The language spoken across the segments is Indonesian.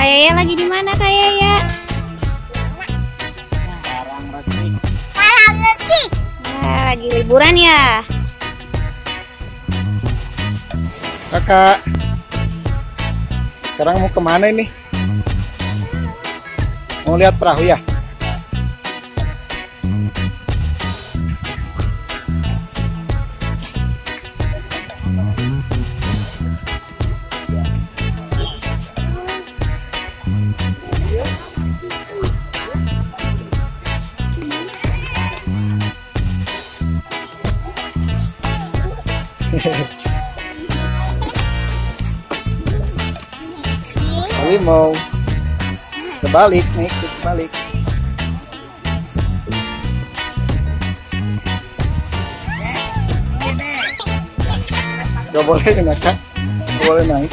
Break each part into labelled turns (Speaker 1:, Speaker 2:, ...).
Speaker 1: Yaya lagi di mana Kak Yaya?
Speaker 2: Karangresik.
Speaker 1: Nah, lagi liburan ya?
Speaker 3: Kakak, sekarang mau kemana ini? Mau lihat perahu ya? Kali mau kebalik nih, kebalik. Gak boleh naik kan? Gak boleh naik.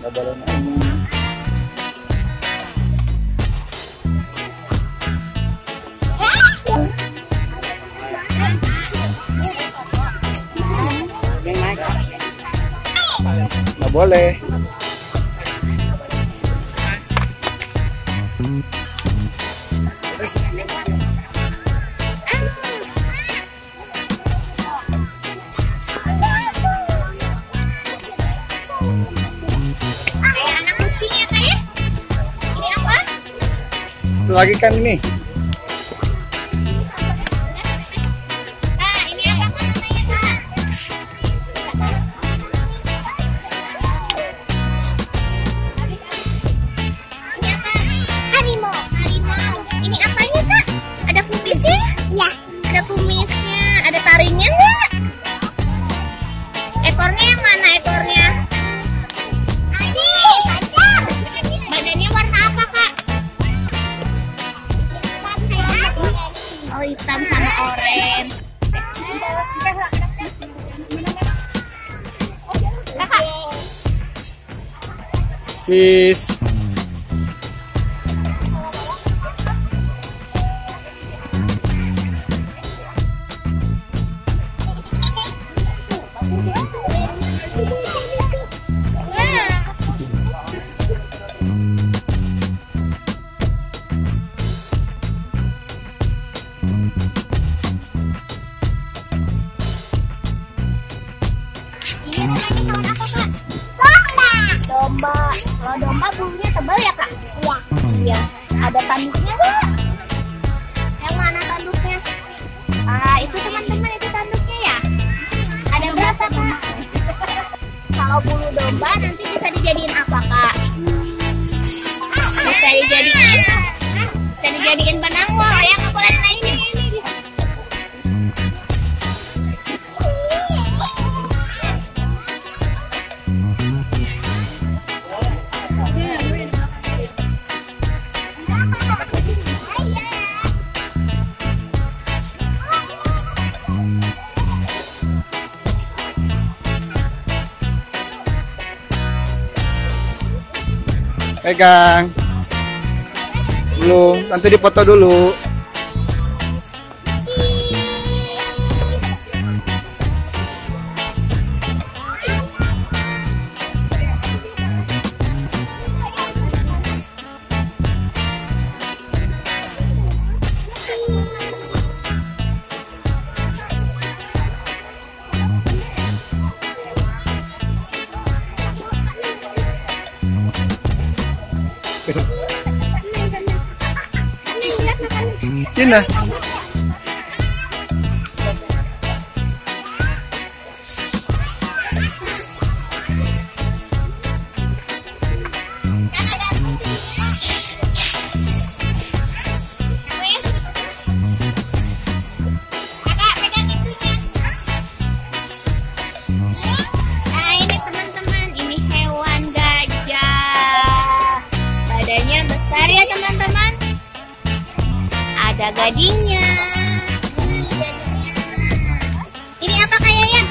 Speaker 3: Gak boleh naik. Gak boleh.
Speaker 2: Kayak anak kucing ya Kak ya? Ini apa?
Speaker 3: Satu lagi kan ini.
Speaker 2: Kak, ini apa namanya Kak? Ini apa? Harimau. Harimau. Ini apanya Kak? Ada kumisnya? Iya. Ada kumisnya. Ada taringnya nggak? Ekornya yang mana ekornya? Badannya warna apa Kak? Oh, hitam sama oranye. Kakak,
Speaker 3: Peace.
Speaker 2: ini namanya hewan apa Kak? Domba. Domba. Kalau domba bulunya tebal ya Kak? Iya. Iya. Ada tanduknya nggak? Yang mana tanduknya? Ah, itu teman-teman itu tanduknya ya? Ada berapa Kak? Kalau bulu domba nanti bisa dijadiin apa Kak? Bisa dijadiin benangol ya, nggak boleh naikin.
Speaker 3: Pegang. Belum, nanti dipoto dulu. Cina.
Speaker 2: Kakak pegang itunya. Nah ini teman-teman, ini hewan gajah. Badannya besar ya teman-teman. Ada gadingnya. Ini apa kayaknya?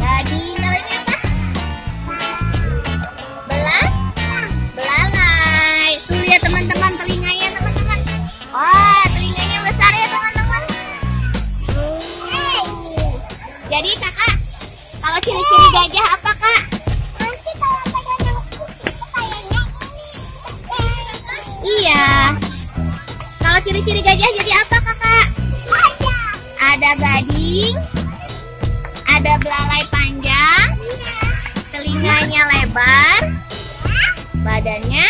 Speaker 2: Gading. Namanya apa? Belalai. Tuh ya teman-teman, telinganya teman-teman. Wah, telinganya besar ya teman-teman. Jadi kakak, kalau ciri-ciri gajah apa Kak? Nanti kalau pegang yang putih itu kayaknya Ciri-ciri gajah jadi apa kakak? Ada gading, ada belalai panjang, telinganya lebar, badannya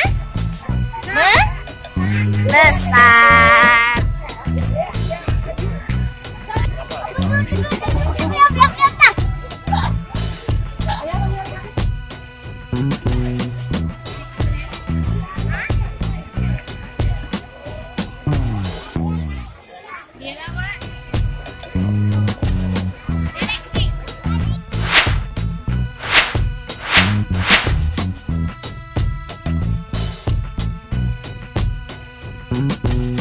Speaker 2: besar.
Speaker 3: Hmm.